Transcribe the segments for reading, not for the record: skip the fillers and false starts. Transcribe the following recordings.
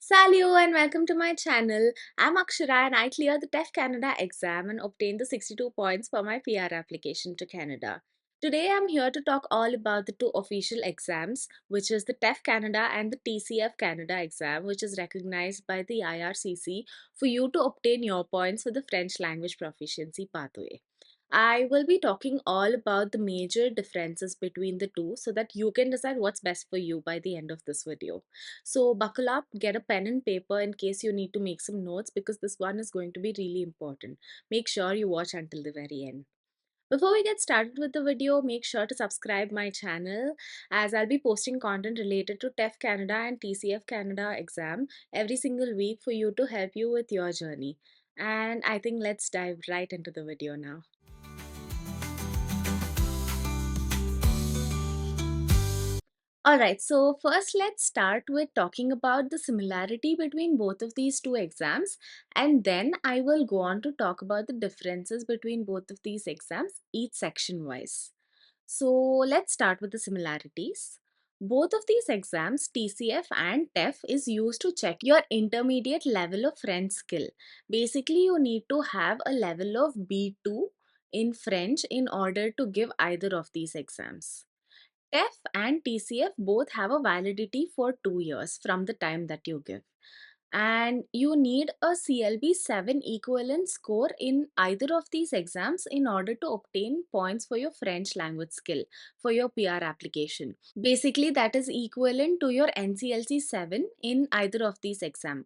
Salut and welcome to my channel. I'm Akshara and I cleared the TEF Canada exam and obtained the 62 points for my PR application to Canada. Today I'm here to talk all about the two official exams, which is the TEF Canada and the TCF Canada exam, which is recognized by the IRCC for you to obtain your points for the French language proficiency pathway. I will be talking all about the major differences between the two so that you can decide what's best for you by the end of this video. So buckle up, get a pen and paper in case you need to make some notes because this one is going to be really important. Make sure you watch until the very end. Before we get started with the video, make sure to subscribe my channel as I'll be posting content related to TEF Canada and TCF Canada exam every single week for you to help you with your journey. And I think let's dive right into the video now. Alright, so first let's start with talking about the similarity between both of these two exams, and then I will go on to talk about the differences between both of these exams, each section wise. So let's start with the similarities. Both of these exams, TCF and TEF, is used to check your intermediate level of French skill. Basically, you need to have a level of B2 in French in order to give either of these exams. TEF and TCF both have a validity for 2 years from the time that you give. And you need a CLB 7 equivalent score in either of these exams in order to obtain points for your French language skill for your PR application. Basically, that is equivalent to your NCLC 7 in either of these exams.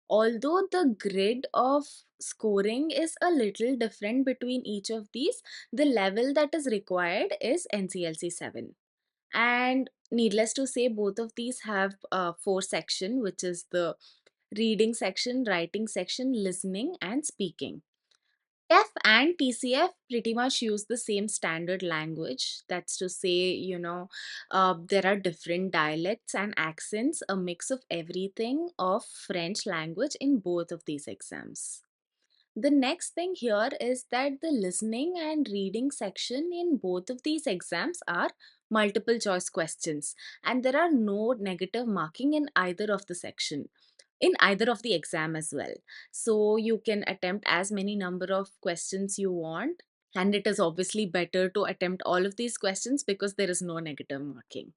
Although the grid of scoring is a little different between each of these, the level that is required is NCLC 7. And needless to say, both of these have four section, which is the reading section, writing section, listening and speaking. TEF and TCF pretty much use the same standard language. That's to say, there are different dialects and accents, a mix of everything of French language in both of these exams. The next thing here is that the listening and reading section in both of these exams are multiple choice questions, and there are no negative marking in either of the section, in either of the exam as well. So you can attempt as many number of questions you want, and it is obviously better to attempt all of these questions because there is no negative marking.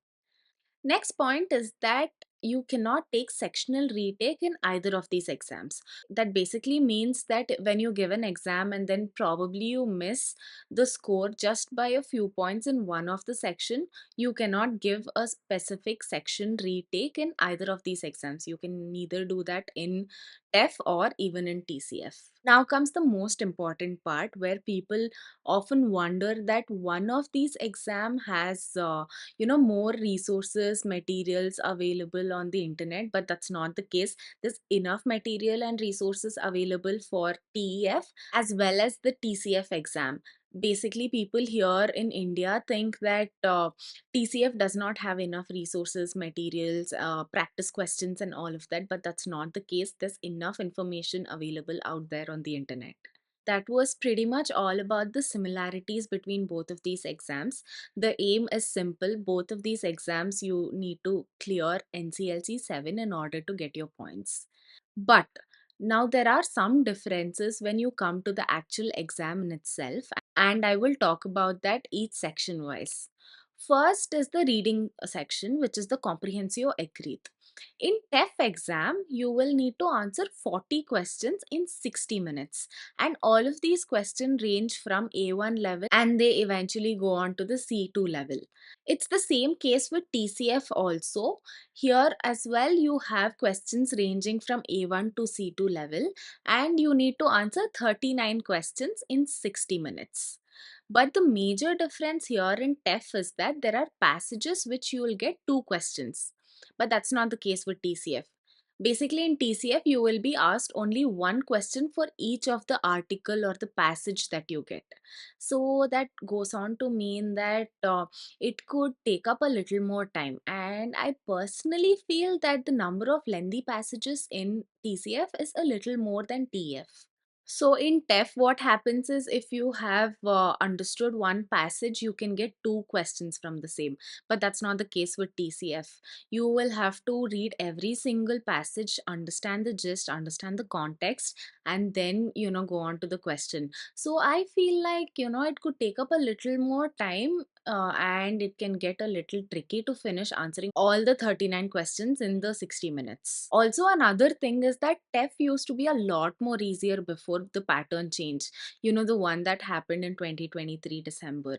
Next point is that you cannot take sectional retake in either of these exams. That basically means that when you give an exam and then probably you miss the score just by a few points in one of the section, you cannot give a specific section retake in either of these exams. You can neither do that in TEF or even in TCF. Now comes the most important part where people often wonder that one of these exam has more resources, materials available on the internet, but that's not the case. There's enough material and resources available for TEF as well as the TCF exam. Basically, people here in India think that TCF does not have enough resources, materials, practice questions, and all of that, but that's not the case. There's enough information available out there on the internet. That was pretty much all about the similarities between both of these exams. The aim is simple. Both of these exams you need to clear NCLC 7 in order to get your points. But now there are some differences when you come to the actual exam in itself, and I will talk about that each section wise. First is the reading section, which is the comprehensive écrit. In TEF exam, you will need to answer 40 questions in 60 minutes. And all of these questions range from A1 level and they eventually go on to the C2 level. It's the same case with TCF also. Here as well, you have questions ranging from A1 to C2 level, and you need to answer 39 questions in 60 minutes. But the major difference here in TEF is that there are passages which you will get two questions. But that's not the case with TCF. Basically, in TCF, you will be asked only one question for each of the article or the passage that you get. So that goes on to mean that it could take up a little more time. And I personally feel that the number of lengthy passages in TCF is a little more than TF. So in TEF, what happens is if you have understood one passage, you can get two questions from the same. But that's not the case with TCF. You will have to read every single passage, understand the gist, understand the context, and then, go on to the question. So I feel like, it could take up a little more time, and it can get a little tricky to finish answering all the 39 questions in the 60 minutes. Also, another thing is that TEF used to be a lot more easier before the pattern change. The one that happened in 2023 December.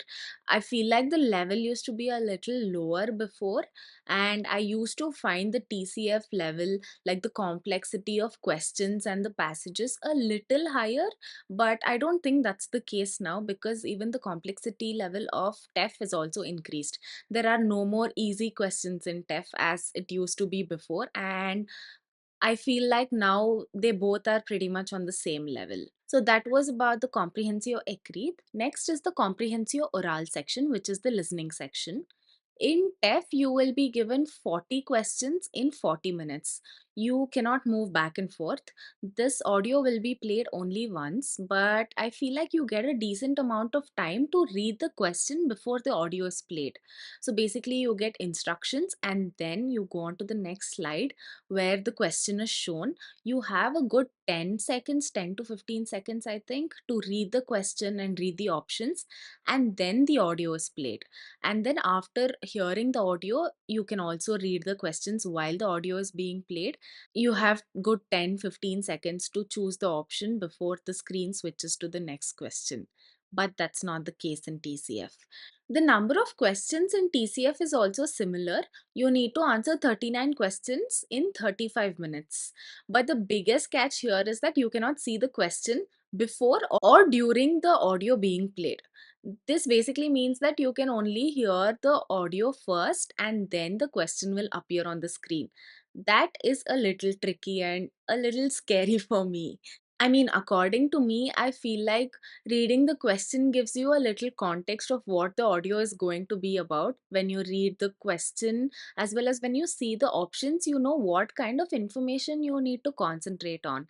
I feel like the level used to be a little lower before, and I used to find the TCF level, like the complexity of questions and the passages, a little higher. But I don't think that's the case now, because even the complexity level of TEF is also increased. There are no more easy questions in TEF as it used to be before, and I feel like now they both are pretty much on the same level. So that was about the comprehensive ekrit. Next is the comprehensive oral section, which is the listening section. In TEF, you will be given 40 questions in 40 minutes. You cannot move back and forth. This audio will be played only once, but I feel like you get a decent amount of time to read the question before the audio is played. So basically, you get instructions and then you go on to the next slide where the question is shown. You have a good 10 seconds, 10 to 15 seconds, I think, to read the question and read the options, and then the audio is played. And then after hearing the audio, you can also read the questions while the audio is being played. You have good 10-15 seconds to choose the option before the screen switches to the next question. But that's not the case in TCF. The number of questions in TCF is also similar. You need to answer 39 questions in 35 minutes. But the biggest catch here is that you cannot see the question before or during the audio being played. This basically means that you can only hear the audio first and then the question will appear on the screen. That is a little tricky and a little scary for me. I mean, according to me, I feel like reading the question gives you a little context of what the audio is going to be about. When you read the question, as well as when you see the options, you know what kind of information you need to concentrate on.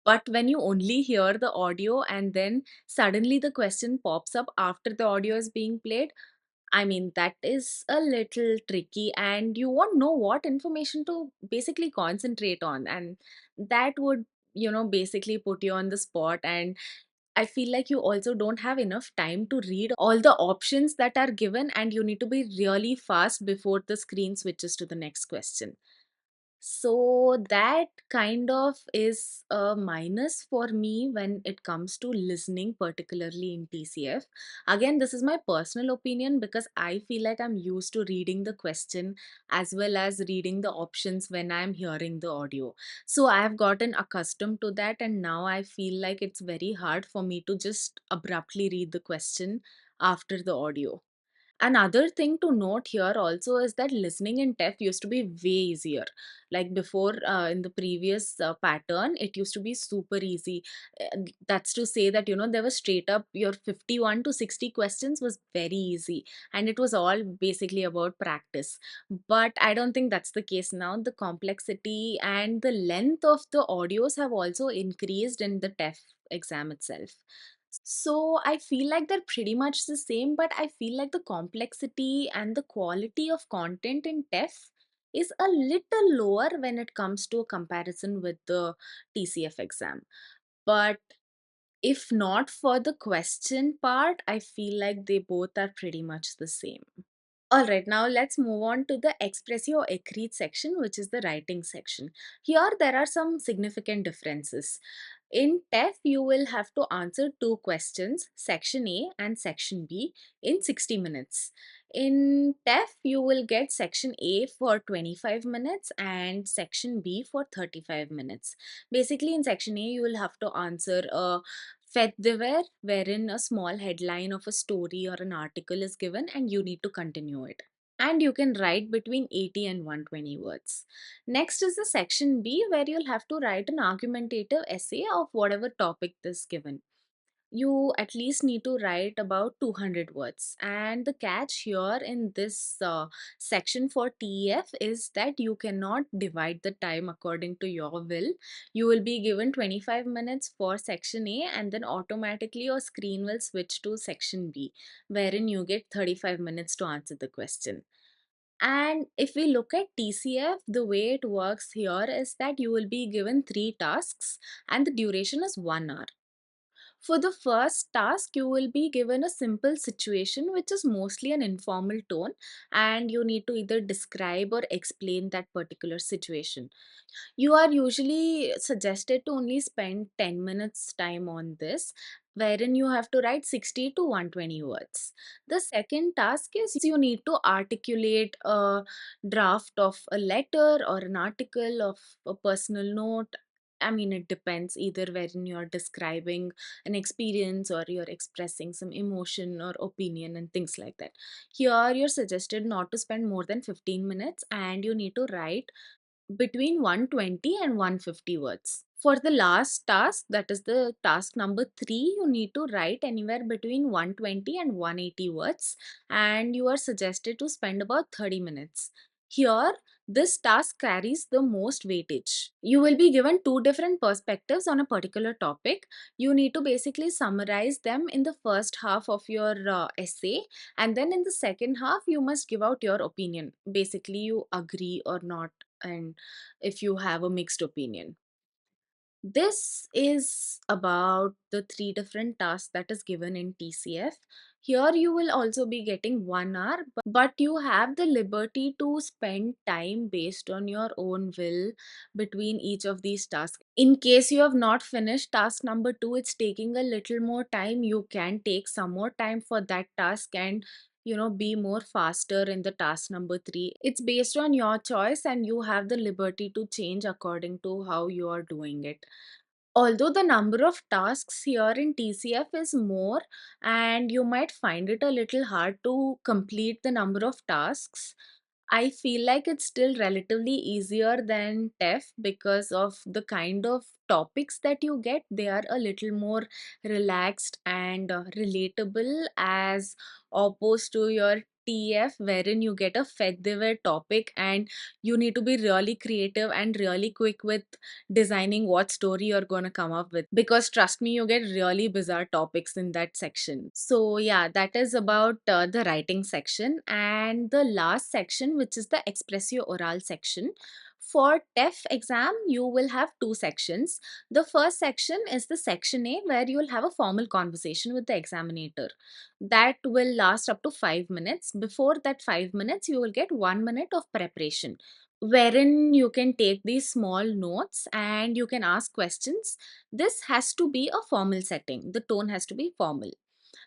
But when you only hear the audio and then suddenly the question pops up after the audio is being played, I mean, that is a little tricky, and you won't know what information to basically concentrate on. And that would, basically put you on the spot. And I feel like you also don't have enough time to read all the options that are given, and you need to be really fast before the screen switches to the next question. So that kind of is a minus for me when it comes to listening, particularly in TCF. Again, this is my personal opinion because I feel like I'm used to reading the question as well as reading the options when I'm hearing the audio. So I've gotten accustomed to that, and now I feel like it's very hard for me to just abruptly read the question after the audio. Another thing to note here also is that listening in TEF used to be way easier. Like before, in the previous pattern, it used to be super easy. That's to say that, there was straight up your 51 to 60 questions was very easy, and it was all basically about practice. But I don't think that's the case now. The complexity and the length of the audios have also increased in the TEF exam itself. So I feel like they're pretty much the same, but I feel like the complexity and the quality of content in TEF is a little lower when it comes to a comparison with the TCF exam. But if not for the question part, I feel like they both are pretty much the same. All right, now let's move on to the expressive or accrete section, which is the writing section. Here, there are some significant differences. In TEF, you will have to answer two questions, section A and section B, in 60 minutes. In TEF, you will get section A for 25 minutes and section B for 35 minutes. Basically, in section A, you will have to answer a Feddewer, wherein a small headline of a story or an article is given and you need to continue it. And you can write between 80 and 120 words. Next is the section B, where you'll have to write an argumentative essay of whatever topic is given. you at least need to write about 200 words. And the catch here in this section for TEF is that you cannot divide the time according to your will. You will be given 25 minutes for section A, and then automatically your screen will switch to section B, wherein you get 35 minutes to answer the question. And if we look at TCF, the way it works here is that you will be given three tasks and the duration is 1 hour. For the first task, you will be given a simple situation which is mostly an informal tone, and you need to either describe or explain that particular situation. You are usually suggested to only spend 10 minutes time on this, wherein you have to write 60 to 120 words. The second task is you need to articulate a draft of a letter or an article of a personal note. I mean, it depends either wherein you're describing an experience or you're expressing some emotion or opinion and things like that. Here, you're suggested not to spend more than 15 minutes and you need to write between 120 and 150 words. For the last task, that is the task number 3, you need to write anywhere between 120 and 180 words, and you are suggested to spend about 30 minutes. Here, this task carries the most weightage. You will be given two different perspectives on a particular topic. You need to basically summarize them in the first half of your essay, and then in the second half, you must give out your opinion. Basically, you agree or not, and if you have a mixed opinion. This is about the three different tasks that is given in TCF. Here you will also be getting 1 hour, but you have the liberty to spend time based on your own will between each of these tasks. In case you have not finished task number 2, it's taking a little more time. You can take some more time for that task and be more faster in the task number 3. It's based on your choice and you have the liberty to change according to how you are doing it. Although the number of tasks here in TCF is more, and you might find it a little hard to complete the number of tasks, I feel like it's still relatively easier than TEF because of the kind of topics that you get. They are a little more relaxed and relatable as opposed to your TF, wherein you get a fedivere topic and you need to be really creative and really quick with designing what story you're going to come up with, because trust me, you get really bizarre topics in that section. So yeah, that is about the writing section. And the last section, which is the expressio oral section, for TEF exam you will have two sections. The first section is the section A, where you will have a formal conversation with the examinator that will last up to 5 minutes. Before that 5 minutes you will get 1 minute of preparation, wherein you can take these small notes and you can ask questions. This has to be a formal setting. The tone has to be formal.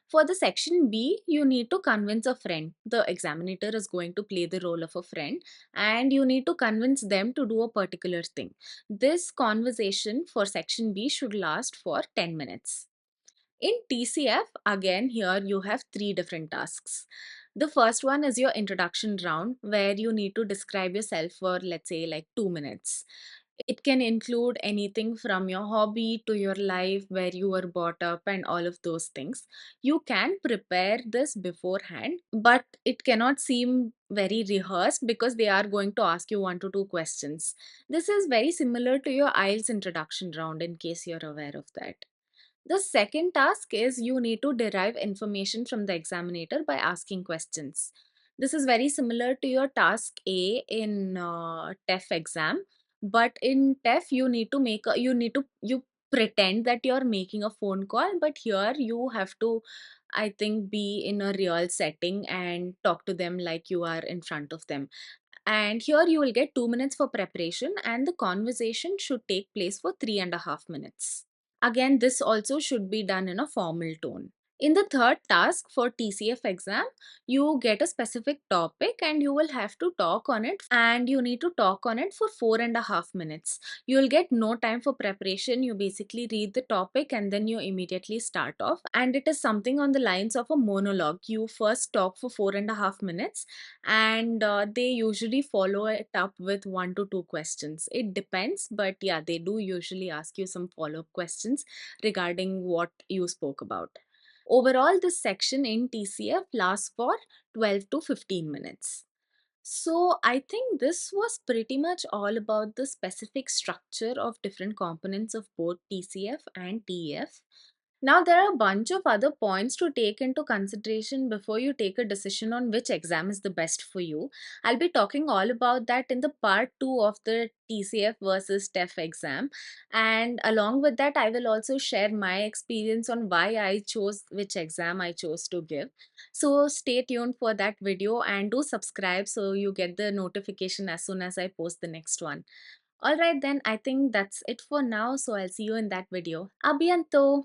For the section B, you need to convince a friend. The examinator is going to play the role of a friend and you need to convince them to do a particular thing. This conversation for section B should last for 10 minutes. In TCF, again, here you have three different tasks. The first one is your introduction round, where you need to describe yourself for, let's say, like 2 minutes. It can include anything from your hobby to your life, where you were brought up, and all of those things. You can prepare this beforehand, but it cannot seem very rehearsed because they are going to ask you one to two questions. This is very similar to your IELTS introduction round, in case you're aware of that. The second task is you need to derive information from the examinator by asking questions. This is very similar to your task A in TEF exam, but in TEF you pretend that you're making a phone call, but here you have to, I think, be in a real setting and talk to them like you are in front of them. And here you will get 2 minutes for preparation, and the conversation should take place for 3.5 minutes. Again, this also should be done in a formal tone. In the third task for TCF exam, you get a specific topic and you will have to talk on it, and you need to talk on it for 4.5 minutes. You will get no time for preparation. You basically read the topic and then you immediately start off. And it is something on the lines of a monologue. You first talk for 4.5 minutes, and they usually follow it up with 1 to 2 questions. It depends, but yeah, they do usually ask you some follow up questions regarding what you spoke about. Overall, this section in TCF lasts for 12 to 15 minutes. So I think this was pretty much all about the specific structure of different components of both TCF and TEF. Now, there are a bunch of other points to take into consideration before you take a decision on which exam is the best for you. I'll be talking all about that in the part 2 of the TCF versus TEF exam. And along with that, I will also share my experience on why I chose which exam I chose to give. So stay tuned for that video and do subscribe so you get the notification as soon as I post the next one. Alright, then I think that's it for now. So I'll see you in that video. Abhiyanto!